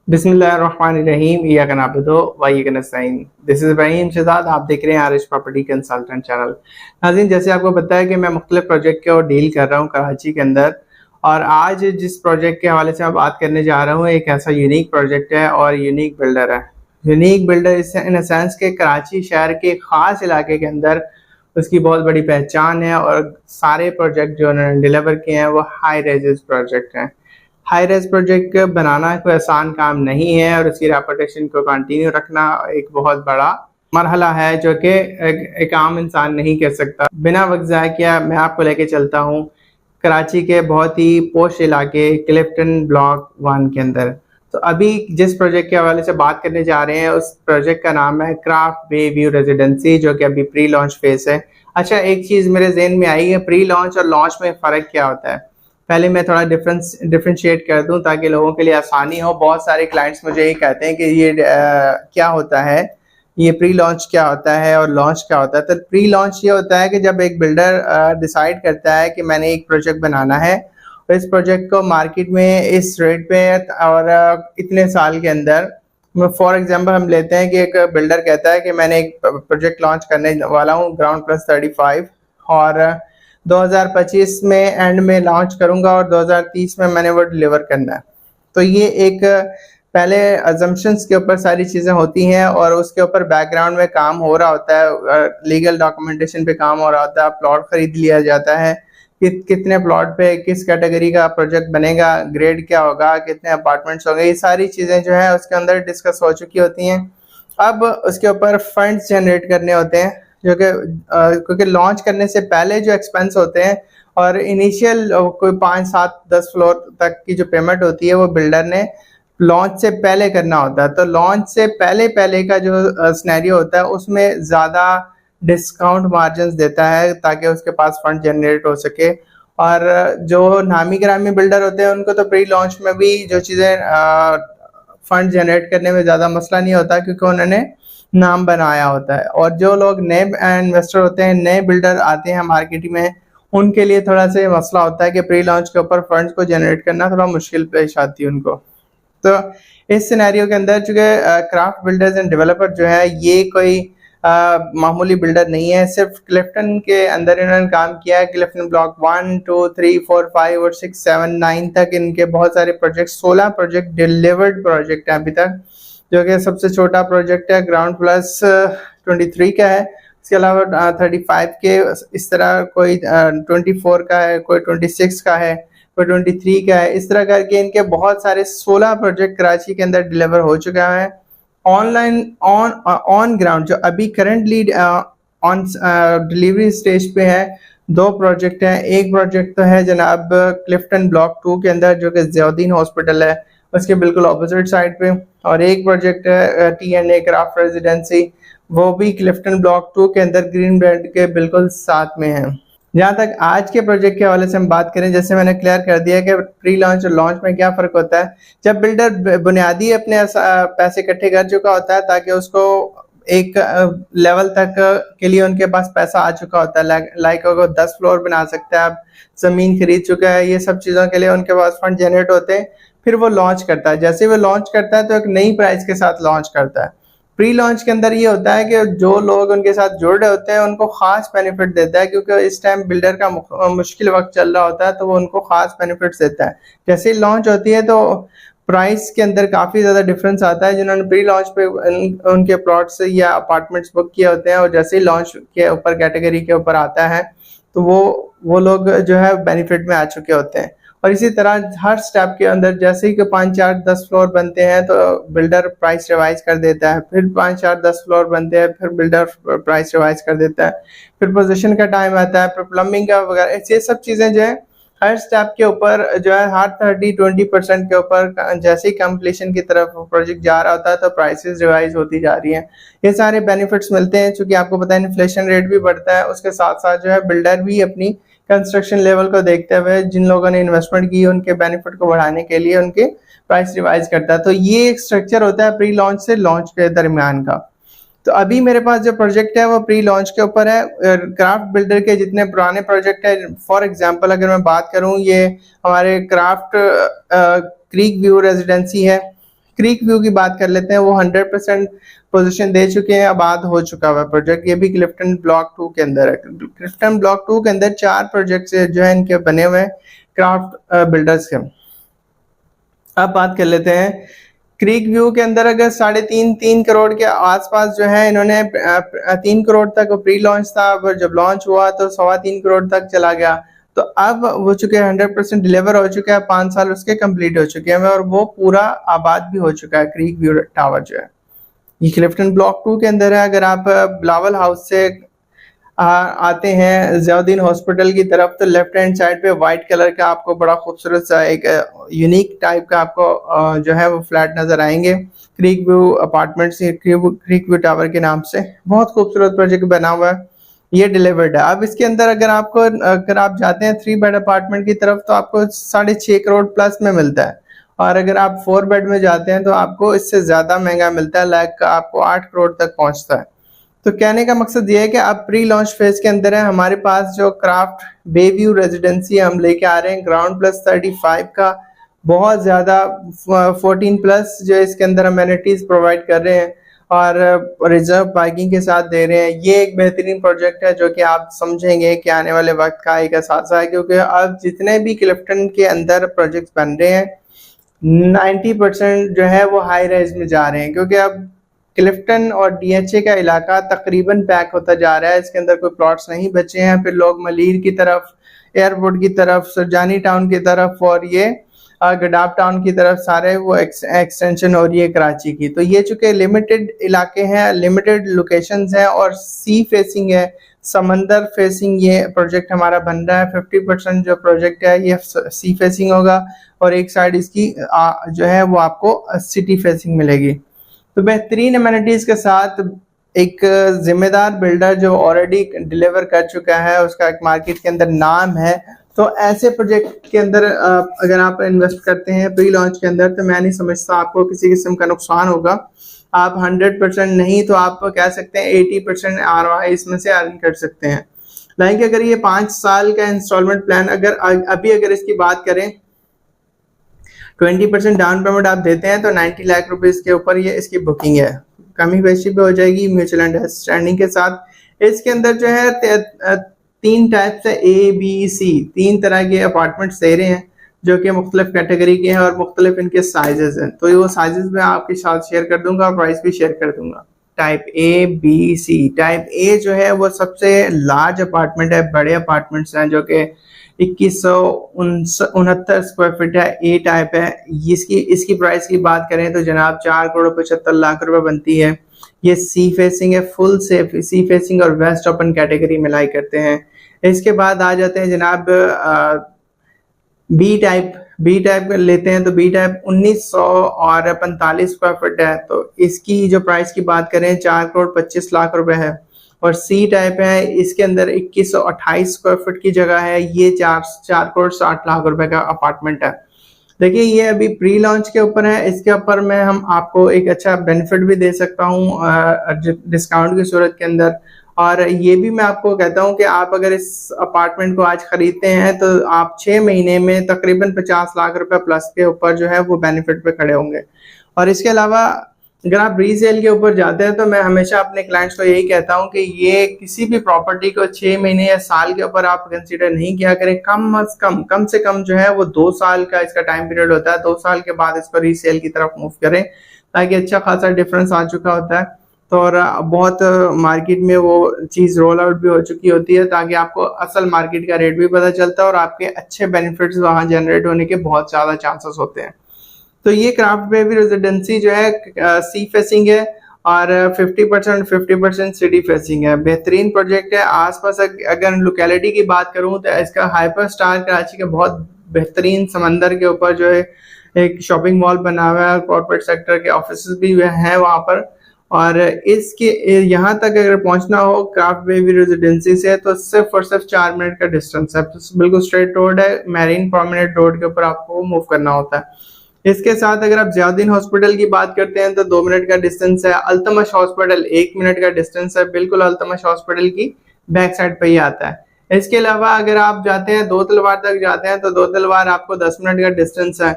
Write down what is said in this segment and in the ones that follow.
बिस्मिल्लाहिर्रहमानिर्रहीम इय्याका नअबुदु व इय्याका नस्तईन। This is Ibrahim Shahzad, आप देख रहे हैं आरिश प्रॉपर्टी कंसल्टेंट चैनल। नाज़रीन, जैसे आपको पता है कि मैं मुख्तलिफ प्रोजेक्ट को डील कर रहा हूँ कराची के अंदर, और आज जिस प्रोजेक्ट के हवाले से मैं बात करने जा रहा हूँ एक ऐसा यूनिक प्रोजेक्ट है और यूनिक बिल्डर है। Unique builder in a sense के कराची शहर के ख़ास इलाके के अंदर उसकी बहुत बड़ी पहचान है, और सारे प्रोजेक्ट जो उन्होंने डिलीवर किए हैं वो हाई रेजिस प्रोजेक्ट हैं। हाई रेज़ प्रोजेक्ट बनाना कोई आसान काम नहीं है, और उसकी रेपुटेशन को कंटिन्यू रखना एक बहुत बड़ा मरहला है जो कि एक आम इंसान नहीं कर सकता। बिना वक्त ज़ाया किया मैं आपको लेके चलता हूँ कराची के बहुत ही पोश इलाके क्लिफ्टन ब्लॉक 1 के अंदर। तो अभी जिस प्रोजेक्ट के हवाले से बात करने जा रहे हैं उस प्रोजेक्ट का नाम है क्राफ्ट बे व्यू रेजिडेंसी, जो कि अभी प्री लॉन्च फेज है। अच्छा, एक चीज़ मेरे जहन में आई है, प्री लॉन्च और लॉन्च में फ़र्क क्या होता है। पहले मैं थोड़ा डिफरेंशिएट कर दूं ताकि लोगों के लिए आसानी हो। बहुत सारे क्लाइंट्स मुझे ये कहते हैं कि ये क्या होता है, ये प्री लॉन्च क्या होता है और लॉन्च क्या होता है। तो प्री लॉन्च ये होता है कि जब एक बिल्डर डिसाइड करता है कि मैंने एक प्रोजेक्ट बनाना है और इस प्रोजेक्ट को मार्केट में इस रेट पे और इतने साल के अंदर, फॉर एग्जांपल हम लेते हैं कि एक बिल्डर कहता है कि मैंने एक प्रोजेक्ट लॉन्च करने वाला हूँ ग्राउंड प्लस 35, और 2025 में एंड में लॉन्च करूंगा और 2030 में मैंने वो डिलीवर करना है। तो ये एक पहले अजम्पशंस के ऊपर सारी चीज़ें होती हैं और उसके ऊपर बैकग्राउंड में काम हो रहा होता है, लीगल डॉक्यूमेंटेशन पे काम हो रहा होता है, प्लॉट खरीद लिया जाता है कि कितने प्लॉट पे किस कैटेगरी का प्रोजेक्ट बनेगा, ग्रेड क्या होगा, कितने अपार्टमेंट्स होंगे, ये सारी चीज़ें जो है उसके अंदर डिस्कस हो चुकी होती हैं। अब उसके ऊपर फंड्स जनरेट करने होते हैं, जो कि क्योंकि लॉन्च करने से पहले जो एक्सपेंस होते हैं और इनिशियल कोई 5, 7, 10 फ्लोर तक की जो पेमेंट होती है वो बिल्डर ने लॉन्च से पहले करना होता है। तो लॉन्च से पहले पहले का जो सिनेरियो होता है उसमें ज़्यादा डिस्काउंट मार्जिन देता है ताकि उसके पास फंड जनरेट हो सके। और जो नामी गिरामी बिल्डर होते हैं उनको तो प्री लॉन्च में भी जो चीज़ें फंड जनरेट करने में ज़्यादा मसला नहीं होता, क्योंकि उन्होंने नाम बनाया होता है। और जो लोग नए इन्वेस्टर होते हैं, नए बिल्डर आते हैं मार्केट में, उनके लिए थोड़ा सा मसला होता है कि प्री लॉन्च के ऊपर फंड्स को जनरेट करना थोड़ा मुश्किल पेश आती है उनको। तो इस सिनेरियो के अंदर चूंकि क्राफ्ट बिल्डर्स एंड डेवलपर जो है ये कोई मामूली बिल्डर नहीं है। सिर्फ क्लिफ्टन के अंदर इन्होंने काम किया है। क्लिफ्टन ब्लॉक 1, 2, 3, 4, 5 और 6, 7, 9 तक इनके बहुत सारे प्रोजेक्ट, 16 प्रोजेक्ट डिलीवर्ड प्रोजेक्ट हैं अभी तक, जो कि सबसे छोटा प्रोजेक्ट है ग्राउंड प्लस 23 का है। इसके अलावा 35 के इस तरह कोई 24 का है, कोई 26 का है, कोई 23 का है। इस तरह करके इनके बहुत सारे 16 प्रोजेक्ट कराची के अंदर डिलीवर हो चुका है। ऑनलाइन ऑन ग्राउंड जो अभी करंटली ऑन डिलीवरी स्टेज पे है, 2 प्रोजेक्ट हैं। एक प्रोजेक्ट तो है जनाब क्लिफ्टन ब्लॉक 2 के अंदर, जो कि ज़ियाउद्दीन हॉस्पिटल है उसके बिल्कुल ऑपोजिट साइड पे, और एक प्रोजेक्ट है T&A क्राफ्ट रेजिडेंसी, वो भी क्लिफ्टन ब्लॉक 2 के अंदर ग्रीन ब्रांड के बिल्कुल साथ में है। जहाँ तक आज के प्रोजेक्ट के हवाले से हम बात करें, जैसे मैंने क्लियर कर दिया कि प्री लॉन्च और लॉन्च में क्या फ़र्क होता है। जब बिल्डर बुनियादी अपने पैसे इकट्ठे कर चुका होता है ताकि उसको एक लेवल तक के लिए उनके पास पैसा आ चुका होता है, लाइक अगर 10 फ्लोर बना सकता है, अब ज़मीन खरीद चुका है, ये सब चीज़ों के लिए उनके पास फंड जनरेट होते हैं। फिर वो लॉन्च करता है। जैसे वो लॉन्च करता है तो एक नई प्राइस के साथ लॉन्च करता है। प्री लॉन्च के अंदर ये होता है कि जो लोग उनके साथ जुड़ रहे होते हैं उनको खास बेनिफिट देता है, क्योंकि इस टाइम बिल्डर का मुश्किल वक्त चल रहा होता है, तो वो उनको खास बेनिफिट्स देता है। जैसे ही लॉन्च होती है तो प्राइस के अंदर काफ़ी ज़्यादा डिफरेंस आता है। जिन्होंने प्री लॉन्च पे उनके प्लॉट्स या अपार्टमेंट्स बुक किए होते हैं और जैसे ही लॉन्च के ऊपर कैटेगरी के ऊपर आता है तो वो लोग जो है बेनिफिट में आ चुके होते हैं। और इसी तरह हर स्टेप के अंदर जैसे ही 5, 4, 10 फ्लोर बनते हैं तो बिल्डर प्राइस रिवाइज कर देता है, फिर 5, 4, 10 फ्लोर बनते हैं, फिर बिल्डर प्राइस रिवाइज कर देता है, फिर पोजीशन का टाइम आता है, फिर प्लम्बिंग का वगैरह, ये सब चीज़ें जो है हर स्टेप के ऊपर जो है हर 30-20% के ऊपर जैसे ही कंप्लीशन की तरफ प्रोजेक्ट जा रहा होता है तो प्राइसेस रिवाइज होती जा रही हैं। ये सारे बेनिफिट्स मिलते हैं, चूँकि आपको पता है इन्फ्लेशन रेट भी बढ़ता है, उसके साथ साथ जो है बिल्डर भी अपनी कंस्ट्रक्शन लेवल को देखते हुए जिन लोगों ने इन्वेस्टमेंट की उनके बेनिफिट को बढ़ाने के लिए उनके प्राइस रिवाइज करता है। तो ये एक स्ट्रक्चर होता है प्री लॉन्च से लॉन्च के दरमियान का। तो अभी मेरे पास जो प्रोजेक्ट है वो प्री लॉन्च के ऊपर है। क्राफ्ट बिल्डर के जितने पुराने प्रोजेक्ट है, फॉर एग्जांपल अगर मैं बात करूं, ये हमारे क्राफ्ट क्रीक व्यू रेजिडेंसी है, क्रीक व्यू की बात कर लेते हैं, वो 100% पोजीशन दे चुके हैं, आबाद हो चुका हुआ प्रोजेक्ट। ये भी क्लिफ्टन ब्लॉक 2 के अंदर है। क्लिफ्टन ब्लॉक 2 के अंदर 4 प्रोजेक्ट जो है इनके बने हुए हैं क्राफ्ट बिल्डर्स के। अब बात कर लेते हैं क्रीक व्यू के अंदर, अगर 3.5 करोड़ के आसपास जो है इन्होंने 3 करोड़ तक प्री लॉन्च था, पर जब लॉन्च हुआ तो 3.25 करोड़ तक चला गया। तो अब हो चुके हैं 100% डिलीवर हो चुका है, 5 साल उसके कंप्लीट हो चुके हैं और वो पूरा आबाद भी हो चुका है क्रीक व्यू टावर जो है। ये क्लिफ्टन ब्लॉक 2 के अंदर है। अगर आप बिलावल हाउस से आते हैं ज़ियाउद्दीन हॉस्पिटल की तरफ, तो लेफ्ट हैंड साइड पे व्हाइट कलर का आपको बड़ा खूबसूरत सा एक यूनिक टाइप का आपको जो है वो फ्लैट नजर आएंगे, creek view apartments, creek view tower के नाम से। बहुत खूबसूरत प्रोजेक्ट बना हुआ है, ये डिलीवर्ड है। अब इसके अंदर अगर आप जाते हैं 3 बेड अपार्टमेंट की तरफ, तो आपको 6.5 करोड़ प्लस में मिलता है, और अगर आप 4 बेड में जाते हैं तो आपको इससे ज्यादा महंगा मिलता है, लाइक आपको 8 करोड़ तक पहुंचता है। तो कहने का मकसद ये है कि अब प्री लॉन्च फेज के अंदर है। हमारे पास जो क्राफ्ट बेव्यू रेजिडेंसी हम लेके आ रहे हैं, ग्राउंड प्लस 35 का बहुत ज्यादा 14 प्लस जो इसके अंदर अमेनिटीज प्रोवाइड कर रहे हैं और रिजर्व पार्किंग के साथ दे रहे हैं। ये एक बेहतरीन प्रोजेक्ट है जो कि आप समझेंगे कि आने वाले वक्त का एक असासा है, क्योंकि अब जितने भी क्लिफ्टन के अंदर प्रोजेक्ट बन रहे हैं 90% जो है वो हाई राइज में जा रहे हैं, क्योंकि अब क्लिफ्टन और डीएचए का इलाका तकरीबन पैक होता जा रहा है। इसके अंदर कोई प्लॉट्स नहीं बचे हैं। फिर लोग मलीर की तरफ, एयरपोर्ट की तरफ, सुरजानी टाउन की तरफ और ये गडाब टाउन की तरफ सारे वो एक्सटेंशन हो रही है कराची की। तो ये चूंकि लिमिटेड इलाके हैं, लिमिटेड लोकेशंस हैं और सी फेसिंग है, समंदर फेसिंग ये प्रोजेक्ट हमारा बन रहा है। 50% जो प्रोजेक्ट है ये सी फेसिंग होगा और एक साइड इसकी जो है वो आपको सिटी फेसिंग मिलेगी। तो बेहतरीन अमेनिटीज के साथ एक जिम्मेदार बिल्डर जो ऑलरेडी डिलीवर कर चुका है, उसका एक मार्केट के अंदर नाम है। तो ऐसे प्रोजेक्ट के अंदर अगर आप इन्वेस्ट करते हैं प्री लॉन्च के अंदर, तो मैं नहीं समझता आपको किसी किस्म का नुकसान होगा। आप 100% नहीं तो आप कह सकते हैं 80% ROI इसमें से अर्न कर सकते हैं। लाइक अगर ये 5 साल का इंस्टॉलमेंट प्लान अगर इसकी बात करें, 20% डाउन पेमेंट आप देते हैं तो 90 लाख रुपीस के ऊपर ये इसकी बुकिंग है। कमी बेशी भी हो जाएगी म्यूचुअल अंडरस्टैंडिंग के साथ। इसके अंदर जो है 3 टाइप से ABC 3 तरह के अपार्टमेंट्स दे रहे हैं जो कि मुख्तलिफ कैटेगरी के हैं और मुख्तलिफ इनके साइजेस हैं। तो ये वो साइजेस मैं आपके साथ शेयर कर दूंगा, प्राइस भी शेयर कर दूंगा। टाइप ABC, टाइप A जो है वो सबसे लार्ज अपार्टमेंट है, बड़े अपार्टमेंट्स हैं जो कि 2169 स्क्वायर फीट है, A टाइप है। इसकी प्राइस की बात करें तो जनाब 4 करोड़ 75 लाख रुपए बनती है। ये सी फेसिंग है, फुल सेफ सी फेसिंग और वेस्ट ओपन कैटेगरी में लाई करते हैं। इसके बाद आ जाते हैं जनाब बी टाइप लेते हैं तो बी टाइप 1945 स्क्वायर फीट है। तो इसकी जो प्राइस की बात करें 4 करोड़ 25 लाख रुपए है। और सी टाइप है, इसके अंदर 2128 स्क्वायर फीट की जगह है, ये 4 करोड़ 60 लाख रुपए का अपार्टमेंट है। देखिए ये अभी प्री लॉन्च के ऊपर है, इसके ऊपर मैं हम आपको एक अच्छा बेनिफिट भी दे सकता हूँ डिस्काउंट की सूरत के अंदर। और ये भी मैं आपको कहता हूँ कि आप अगर इस अपार्टमेंट को आज खरीदते हैं तो आप 6 महीने में तकरीबन 50 लाख रुपए प्लस के ऊपर जो है वो बेनिफिट पे खड़े होंगे। और इसके अलावा अगर आप रीसेल के ऊपर जाते हैं तो मैं हमेशा अपने क्लाइंट्स को यही कहता हूं कि ये किसी भी प्रॉपर्टी को 6 महीने या साल के ऊपर आप कंसीडर नहीं किया करें। कम से कम जो है वो 2 साल का इसका टाइम पीरियड होता है। 2 साल के बाद इसको रीसेल की तरफ मूव करें ताकि अच्छा खासा डिफरेंस आ चुका होता है। तो और बहुत मार्केट में वो चीज़ रोल आउट भी हो चुकी होती है ताकि आपको असल मार्केट का रेट भी पता चलता है और आपके अच्छे बेनिफिट्स वहाँ जनरेट होने के बहुत ज़्यादा चांसेस होते हैं। तो ये क्राफ्ट बेबी रेजिडेंसी जो है सी फेसिंग है और 50% सिटी फेसिंग है। बेहतरीन प्रोजेक्ट है। आसपास अगर लोकेलिटी की बात करूं तो इसका हाइपर स्टार कराची के बहुत बेहतरीन समंदर के ऊपर जो है एक शॉपिंग मॉल बना हुआ है, कॉर्पोरेट सेक्टर के ऑफिस भी हैं वहाँ पर। और इसके यहाँ तक अगर पहुंचना हो क्राफ्ट बेबी रेजिडेंसी से तो सिर्फ और सिर्फ 4 मिनट का डिस्टेंस है। बिल्कुल स्ट्रेट रोड है, मैरीन प्रोमेनेड रोड के ऊपर आपको मूव करना होता है। इसके साथ अगर आप ज़ियाउद्दीन हॉस्पिटल की बात करते हैं तो 2 मिनट का डिस्टेंस है। अल्तमश हॉस्पिटल 1 मिनट का डिस्टेंस है, बिल्कुल अल्तमश हॉस्पिटल की बैक साइड पे ही आता है। इसके अलावा अगर आप जाते हैं 2 तलवार तक जाते हैं तो 2 तलवार आपको 10 मिनट का डिस्टेंस है।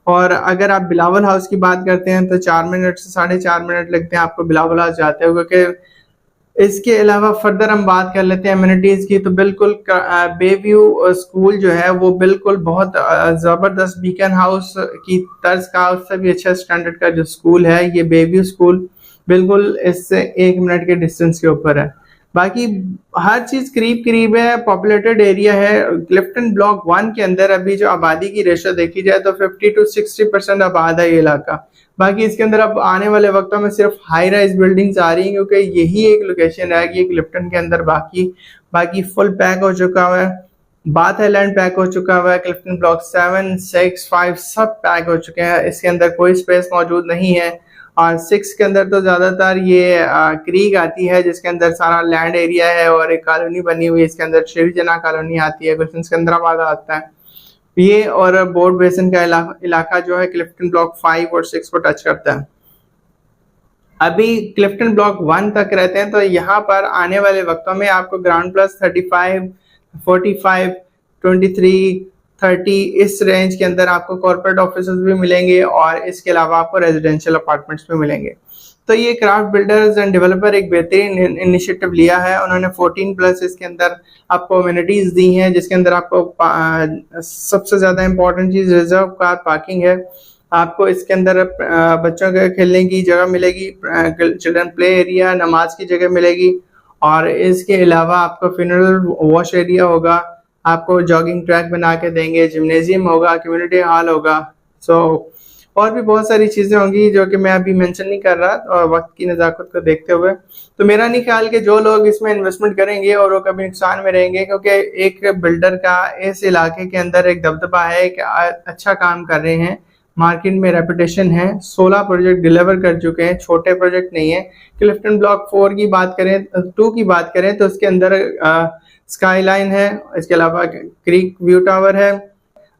और अगर आप बिलावल हाउस की बात करते हैं तो 4 मिनट से 4.5 मिनट लगते हैं आपको बिलावल हाउस जाते हुए। क्योंकि इसके अलावा फर्दर हम बात कर लेते हैं एमिनिटीज की, तो बिल्कुल बेव्यू स्कूल जो है वो बिल्कुल बहुत जबरदस्त बीकन हाउस की तर्ज का, उससे भी अच्छा स्टैंडर्ड का जो स्कूल है ये बेव्यू स्कूल, बिल्कुल इससे 1 मिनट के डिस्टेंस के ऊपर है। बाकी हर चीज करीब करीब है, पॉपुलेटेड एरिया है। क्लिफ्टन ब्लॉक 1 के अंदर अभी जो आबादी की रेशो देखी जाए तो 50 to 60% आबाद है ये इलाका। बाकी इसके अंदर अब आने वाले वक्तों में सिर्फ हाई राइज बिल्डिंग्स आ रही हैं, क्योंकि यही एक लोकेशन है कि क्लिफ्टन के अंदर बाकी फुल पैक हो चुका हुआ है। बाथ आइलैंड पैक हो चुका हुआ है, क्लिफ्टन ब्लॉक 7, 6, 5 सब पैक हो चुके हैं, इसके अंदर कोई स्पेस मौजूद नहीं है। और 6 के अंदर तो ज्यादातर ये क्रीक आती है जिसके अंदर सारा लैंड एरिया है और एक कॉलोनी बनी हुई है, इसके अंदर श्रीजना कॉलोनी आती है, गुलशन सिकंदराबाद आता है ये, और बोर्ड बेसिन का इलाका जो है क्लिफ्टन ब्लॉक 5 और 6 को टच करता है। अभी क्लिफ्टन ब्लॉक 1 तक रहते हैं तो यहाँ पर आने वाले वक्तों में आपको ग्राउंड प्लस 35, 45, 23, 30 इस रेंज के अंदर आपको कॉर्पोरेट ऑफिसेज भी मिलेंगे और इसके अलावा आपको रेजिडेंशियल अपार्टमेंट्स भी मिलेंगे। तो ये क्राफ्ट बिल्डर्स एंड डेवलपर एक बेहतरीन इनिशिएटिव लिया है, उन्होंने 14 प्लस इसके अंदर आपको अम्यूनिटीज दी हैं, जिसके अंदर आपको सबसे ज्यादा इंपॉर्टेंट चीज रिजर्व कार पार्किंग है। आपको इसके अंदर बच्चों के खेलने की जगह मिलेगी, चिल्ड्रन प्ले एरिया, नमाज की जगह मिलेगी, और इसके अलावा आपको फ्यूनरल वॉश एरिया होगा, आपको जॉगिंग ट्रैक बना के देंगे, जिम्नेजियम होगा, कम्युनिटी हॉल होगा। और भी बहुत सारी चीजें होंगी जो कि मैं अभी मेंशन नहीं कर रहा, और वक्त की नज़ाकत को देखते हुए तो मेरा नहीं ख्याल कि जो लोग इसमें इन्वेस्टमेंट करेंगे और वो कभी नुकसान में रहेंगे, क्योंकि एक बिल्डर का इस इलाके के अंदर एक दबदबा है कि अच्छा काम कर रहे हैं, मार्केट में रेपुटेशन है, 16 प्रोजेक्ट डिलीवर कर चुके हैं, छोटे प्रोजेक्ट नहीं है। क्लिफ्टन ब्लॉक 4 की बात करें, 2 की बात करें तो उसके अंदर स्काईलाइन है, इसके अलावा क्रीक व्यू टावर है।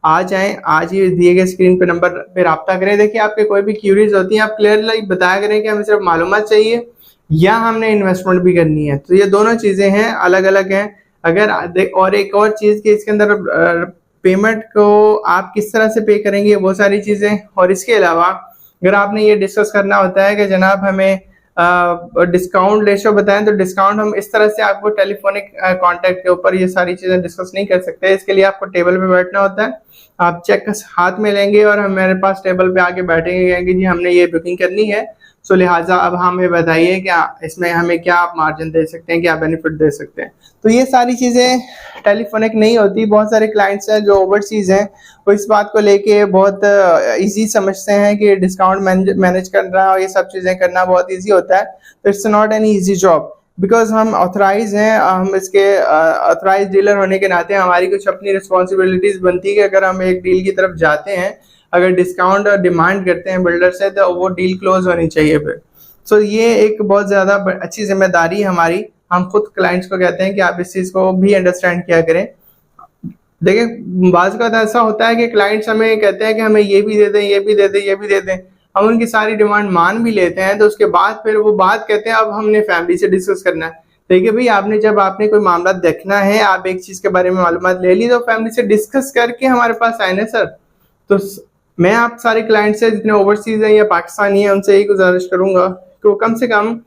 आ जाएं, आज ही दिए गए स्क्रीन पे नंबर पे रब्ता करें। देखिए आपके कोई भी क्यूरीज होती हैं आप क्लियरली बताया करें कि हमें सिर्फ मालूमात चाहिए या हमने इन्वेस्टमेंट भी करनी है, तो ये दोनों चीजें हैं, अलग अलग हैं। अगर और एक और चीज कि इसके अंदर पेमेंट को आप किस तरह से पे करेंगे वो सारी चीजें, और इसके अलावा अगर आपने ये डिस्कस करना होता है कि जनाब हमें डिस्काउंट रेशो बताएं, तो डिस्काउंट हम इस तरह से आपको टेलीफोनिक कांटेक्ट के ऊपर ये सारी चीजें डिस्कस नहीं कर सकते। इसके लिए आपको टेबल पे बैठना होता है, आप चेक हाथ में लेंगे और हमारे पास टेबल पे आके बैठेंगे, कहेंगे जी हमने ये बुकिंग करनी है, सो लिहाजा अब हमें बताइए क्या इसमें हमें क्या आप मार्जिन दे सकते हैं, क्या बेनिफिट दे सकते हैं। तो ये सारी चीजें टेलीफोनिक नहीं होती। बहुत सारे क्लाइंट्स हैं जो ओवरसीज हैं, वो इस बात को लेके बहुत इजी समझते हैं कि डिस्काउंट मैनेज करना और ये सब चीजें करना बहुत इजी होता है। तो it's not any easy job, because हम ऑथराइज हैं, हम इसके ऑथराइज डीलर होने के नाते हमारी कुछ अपनी रिस्पॉन्सिबिलिटीज बनती है कि अगर हम एक डील की तरफ जाते हैं, अगर डिस्काउंट डिमांड करते हैं बिल्डर से, तो वो डील क्लोज होनी चाहिए फिर। सो ये एक बहुत ज्यादा अच्छी जिम्मेदारी हमारी, हम खुद क्लाइंट्स को कहते हैं कि आप इस चीज को भी अंडरस्टैंड किया करें। देखिए बाज़ का ऐसा होता है कि क्लाइंट्स हमें कहते हैं कि हमें ये भी दे दें, ये भी दे दें, ये भी दे दें, हम उनकी सारी डिमांड मान भी लेते हैं, तो उसके बाद फिर वो बात कहते हैं अब हमने फैमिली से डिस्कस करना है। देखिए भाई आपने जब आपने कोई मामला देखना है, आप एक चीज के बारे में मालूमात ले ली, तो फैमिली से डिस्कस करके हमारे पास आए ना सर। तो मैं आप सारे क्लाइंट से जितने ओवरसीज हैं या पाकिस्तानी हैं उनसे यही गुजारिश करूंगा कि वो कम से कम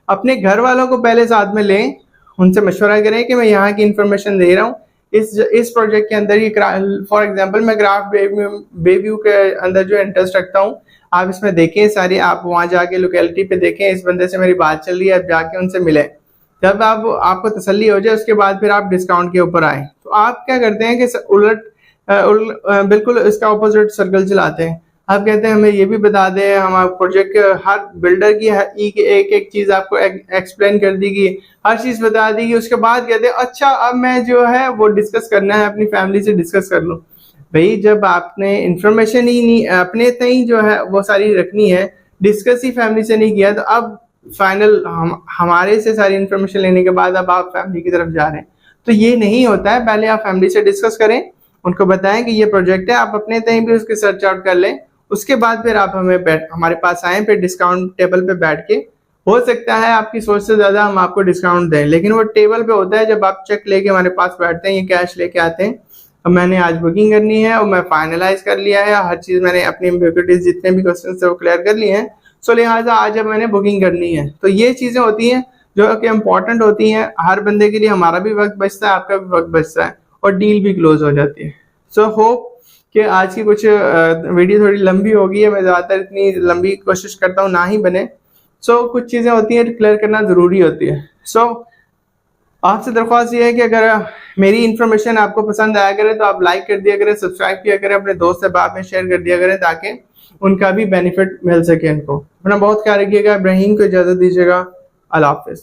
अपने घर वालों को पहले साथ में लें, उनसे मशवरा करें कि मैं यहाँ की इंफॉर्मेशन दे रहा हूँ, इस प्रोजेक्ट के अंदर ये फॉर एग्जांपल मैं ग्राफ बेव्यू के अंदर जो इंटरेस्ट रखता हूँ, आप इसमें देखें सारी, आप वहाँ जाके लोकेलिटी पे देखें इस बंदे से मेरी बात चल रही है, आप जाके उनसे मिले। जब आपको तसल्ली हो जाए उसके बाद फिर आप डिस्काउंट के ऊपर आए। तो आप क्या करते हैं कि उलट बिल्कुल इसका ऑपोजिट सर्कल चलाते हैं। आप कहते हैं हमें ये भी बता दें, हमारा प्रोजेक्ट हर बिल्डर की एक एक चीज आपको एक्सप्लेन कर देगी, हर चीज बता देगी, उसके बाद कहते हैं अच्छा अब मैं जो है वो डिस्कस करना है अपनी फैमिली से डिस्कस कर लूं। भाई जब आपने इंफॉर्मेशन ही नहीं अपने तक जो है वो सारी रखनी है, डिस्कस ही फैमिली से नहीं किया, तो अब फाइनल हमारे से सारी इंफॉर्मेशन लेने के बाद अब आप फैमिली की तरफ जा रहे हैं, तो ये नहीं होता है। पहले आप फैमिली से डिस्कस करें, उनको बताएं कि ये प्रोजेक्ट है, आप अपने तक भी उसके सर्च आउट कर लें, उसके बाद फिर आप हमारे पास आए, फिर डिस्काउंट टेबल पे बैठ के, हो सकता है आपकी सोच से ज्यादा हम आपको डिस्काउंट दें, लेकिन वो टेबल पे होता है जब आप चेक लेके हमारे पास बैठते हैं, ये कैश लेके आते हैं, अब मैंने आज बुकिंग करनी है और मैं फाइनलाइज कर लिया है, हर चीज़ मैंने अपनी एम्बिग्यूइटीज जितने भी क्वेश्चन थे वो क्लियर कर लिए हैं। सो लिहाजा आज अब मैंने बुकिंग करनी है। तो ये चीज़ें होती हैं जो कि इम्पोर्टेंट होती हैं हर बंदे के लिए। हमारा भी वक्त बचता है, आपका भी वक्त बचता है और डील भी क्लोज हो जाती है। सो होप कि आज की कुछ वीडियो थोड़ी लंबी हो गई है। मैं ज़्यादातर इतनी लंबी कोशिश करता हूँ ना ही बने। सो कुछ चीज़ें होती हैं क्लियर करना ज़रूरी होती है। सो आपसे दरख्वास्त ये है कि अगर मेरी इन्फॉर्मेशन आपको पसंद आया करे तो आप लाइक कर दिया करें, सब्सक्राइब किया करें, अपने दोस्त अहबाब में शेयर कर दिया करें ताकि उनका भी बेनिफिट मिल सके इनको। अपना बहुत ख्याल रखिएगा। इब्राहीम को इजाज़त दीजिएगा। अल्लाह हाफ़िज़।